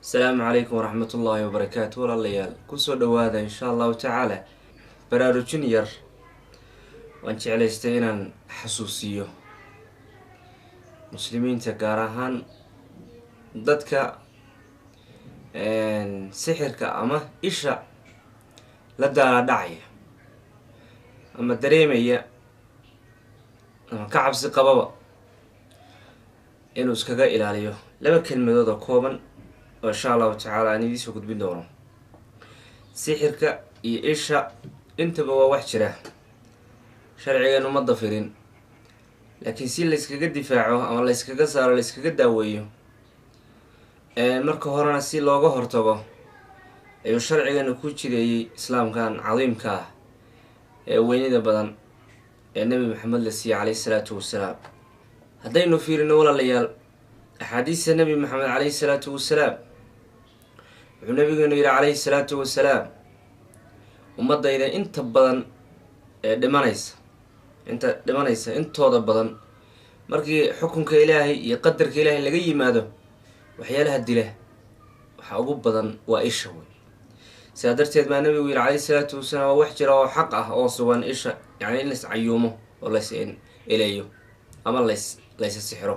السلام عليكم ورحمة الله وبركاته والاليال كسو دوادا إن شاء الله تعالى براروجين ير وان جعليستينا حسوسيو مسلمين تقارهان dadka sixirka ama isha la daala dhacaya ama dareemaya ama ka cabsi qababa inuu iskaga ilaaliyo laba kelmadood oo kooban oo insha allahu tacaala aan idiin soo gudbin doono. sixirka iyo isha intaba waa wax jira sharcigeenu ma dafirin, laakiin si layskaga difaaco ama layskaga saaro layskaga daaweeyo marka horena si looga hortago ayuu sharcigeenu ku jireeyay islaamkan cadiimka ah ee weynida badan ee nabi maxamed la siiyay calayhi salaatu wasalaam. haddaynu fiirino walaalayaal axaadiista nabi maxamed calayhi salaatu wasalaam, wuxuu nabigeenu yidhi calayhi salaatu wasalaam, ummadayda inta badan ee dhimanaysa intooda badan markii xukunka ilaahay iyo qadarka ilaahay laga yimaado waxyaalaha dila waxaa ugu badan waa isha wey. sidaa darteed baa nabigu yidhi calayhi salaatu wasalaam waa wax jira oo xaq ah oo sugan isha, yacni in lays cayuumo oo lays eleeyo ama laysa sixiro.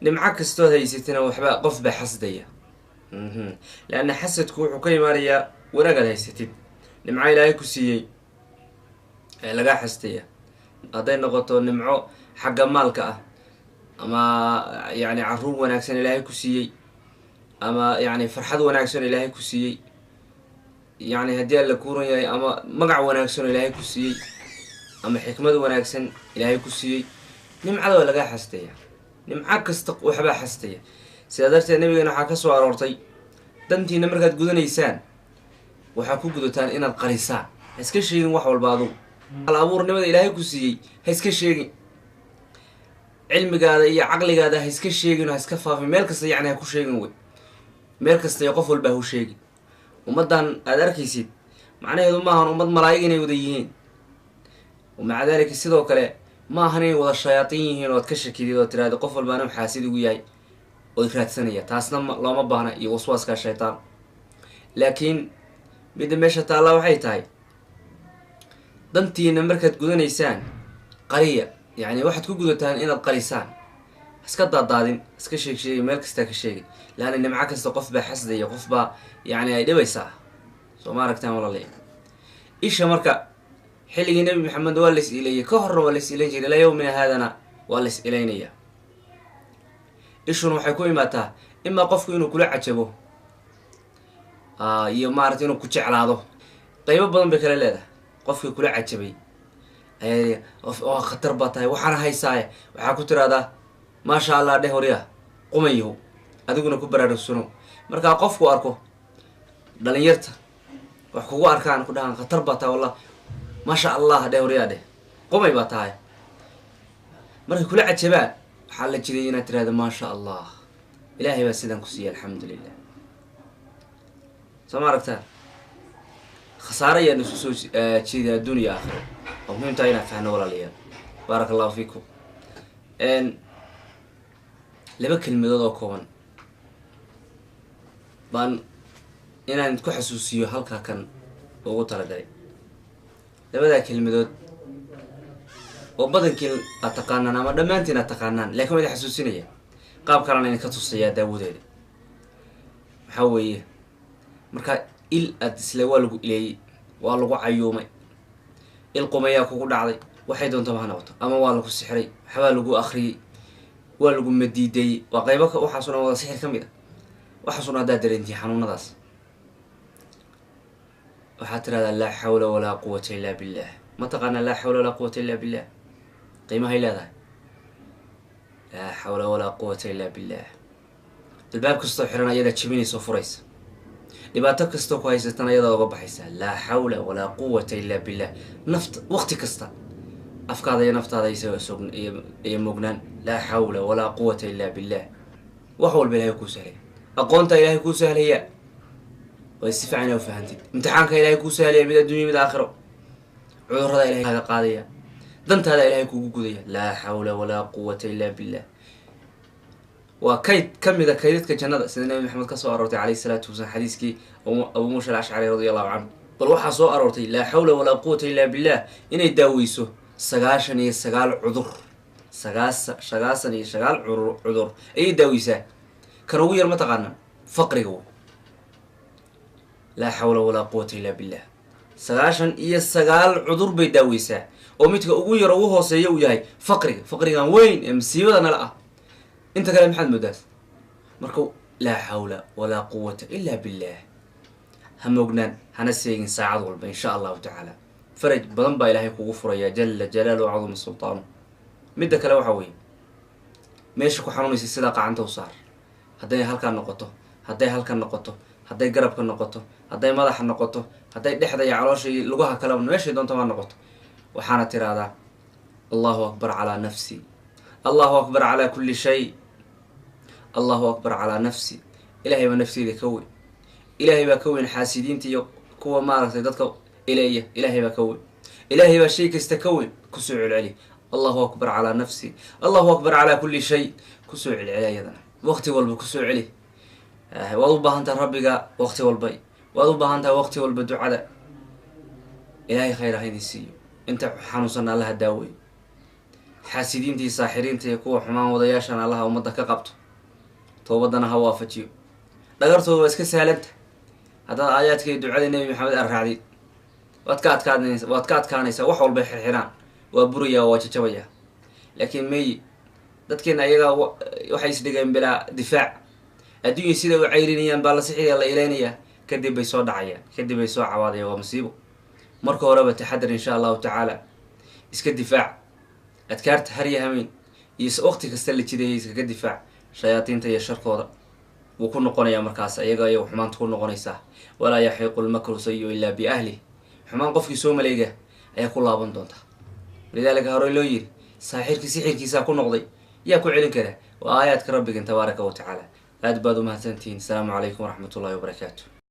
nimco kastood haysatana waxba qof baa xasdaya, leanna xasadku wuxuu ka imaanayaa wanaagaad haysatid, nimco ilaahay ku siiyey ee lagaa xasdaya. hadday noqoto nimco xagga maalka ah ama yacni caruur wanaagsan ilaahay ku siiyey, ama yacni farxad wanaagsan ilaahay ku siiyey, yacni haddii alla kuuran yahay ama magac wanaagsan ilaahay ku siiyey, ama xikmad wanaagsan ilaahay ku siiyey, nimcada waa lagaa xastaya. nimco kasta waxbaa xastaya. sidaa darteed nabigeena waxaa ka soo aroortay dantiina markaad gudanaysaan waxaa ku gudataan inaad qarisaan, ha iska sheegin wax walba adugu. al abuurnimada ilaahay ku siiyey ha iska sheegin, cilmigaada iyo caqligaada ha iska sheegin oo ha iska faafin, meel kasta yacni ha ku sheegin wey, meel kasta iyo qof walba ha u sheegin. ummaddan aada arkaysid macnaheedu maahan ummad malaa'ig inay wada yihiin, maca daalika sidoo kale ma ahan inay wada shayaatiin yihiin ood ka shakidid oo tiraahdo qof walbaana xaasid ugu yahay ood raadsanaya, taasna looma baahna iyo waswaaskaa shaytaan. laakiin midda meesha taallaa waxay tahay dantiina markaad gudanaysaan qariya, yacni waxaad ku gudataan inaad qarisaan, iska daadaadin, iska sheegsheegay, meel kastaa ka sheegay, laanna nimco kasta qof baa xasdaya, qof baa yacni ay dhibaysaa. soo ma aragtaan walaalaya. isha marka xilligii nabi maxamed waa lays ileeyay, ka horna waa lays ilayn jiray, ilaa yowmina haadana waa lays ilaynaya. ishuna waxay ku imaataa imaa qofku inuu kula cajabo iyo maarata inuu ku jeclaado, qaybo badan bay kala leedahay. qofkii kula cajabay ayaa khatar baa tahay waxaana haysaaye waxaa ku tiraahdaa maasha allah dheh horya qumayahow, adiguna ku baraarugsano. markaa qofku arko dhalinyarta wax kugu arkaan ku dhahaan khatar baa tahay wallah maasha allah dheh horyaa dheh qumay baa tahay, markay kula cajabaan waxaa la jiray inaad tirahda maasha allah ilaahay baa sidaan ku siiyay alxamdulilah. soo ma aragtaa khasaare ayaan isu soo jeedaa adduuniya aakhiro oo muhiimtaa inaan fahno walaalayaal. baaraka allahu fiikum. laba kelmadood oo kooban baan inaan ku xasuusiyo halkaa kan ugu talagalay. labadaa kelmadood oo badankiin aad taqaanaan ama dhammaantiin aad taqaanaan, laakiin waa idin xasuusinaya qaab kalena idinka tusayaa daawadeeda. waxaa weeye markaa il aad isle waa lagu ileeyey, waa lagu cayuumay, il qumayaa kugu dhacday, waxay doontaba ha noqoto, ama waa lagu sixray, waxbaa lagu akriyey, waa lagu madiideeyey, waa qaybo waxaasuna wada sixir ka mid a. waxaasuna haddaad dareentiin xanuunadaas waxaad tirahdaa laa xawla walaa quwata illaa billah. ma taqaanaa laa xawla walaa quwata illaa billah qiimahay leedahay? laa xawla walaa quwata illaa billah. albaab kastoo xiran ayadaa jebinaysa oo furaysa, dhibaato kastoo ku haysatan ayadaa uga baxaysaa. laa xawla walaa quwata illaa billah. nafta waqti kasta afkaada iyo naftaada iyo mognaan laa xawla walaa quwata illaa billah. wax walba ilahay kuu sahlaya, aqoontaa ilaahay kuu sahlaya way si fiican u fahantid, imtixaanka ilaahay kuu sahlaya mid adduunya mid aakhiro, cudurrada ilahay kaaga qaadaya, dantaada ilaahay kugu gudaya. laa xawla walaa quwata illaa billah. وكيد كم إذا كيدتك جنة سيدنا محمد كسو أرورتي عليه الصلاة والسلام حديثك أبو موسى الأشعري رضي الله عنه بل وحا سو أرورتي لا حول ولا قوة إلا بالله إن يداويسو سغاشني سغال عذر شغاسني شغال عذر أي داويسة كانوا يرمى تقانا فقره لا حول ولا قوة إلا بالله سغاشن إيه سغال عذر بيداويسة ومتك أقول يروه سيئو ياي فقري وين مصيبة أنا لا أنت كلام محمد مداس مركو لا حول ولا قوة إلا بالله هم وجنان هنسيجن ساعد والب إن شاء الله تعالى فرج بدن با إلهي كغفر يا جل جلاله وعظم السلطان مدة كلا وحوي ماشي كحرام يصير قاعنت وصار هداي هالكان نقطه هداي هالكان نقطه هداي قرب كان نقطه هداي مدح نقطه هداي دحدا يا علاشي لغها كلام ماشي دون طبعا نقطه وحنا ترى هذا الله أكبر على نفسي الله أكبر على كل شيء الله أكبر على نفسي إلهي ونفسي ذكوي إلهي بكون حاسدين تي كوا مارك تدك إلهي بكون إلهي بشيك استكون كسوع العلي الله أكبر على نفسي الله أكبر على كل شيء كسوع العلي هذا وقتي والب كسوع علي وضبها أنت ربك وقتي والبي وضبها أنت وقتي والبدعاء إلهي خير هيدي السيو أنت حنوصلنا لها داوي حاسدين تي ساحرين تي كوا حمان وضياشنا لها ومدك قبط توبدنا هوافتيو دغرتو واسك سهلنت هذا آياتك دعاء النبي محمد الرعدي واتكات كانيسا wax walba xirxiraan waa buriya waa jajabaya laakiin may dadkeen ayaga waxay isdhigeen bila difaac adduunyo sida u ceyrinayaan baa la sixiya la ilaalinaya kadib bay soo dhacayaan kadib bay soo cawaadayaan waa musiibo marka horeba taxadar insha Allah ta'ala iska difaac adkaarta har yahamin iyo waqti kasta la jideeyay iska difaac shayaatiinta iyo sharkooda وكون نقونيا مركز أيجا يو حمان تكون نقونيسا ولا يحيق المكر سيء إلا بأهله حمان قف يسوم ليجا أيكون لابن دونتا لذلك هروي لوير ساحر كيسا كون نقضي ياكل علم كذا وآيات ربك تبارك وتعالى أدبادو مهتنتين السلام عليكم ورحمة الله وبركاته.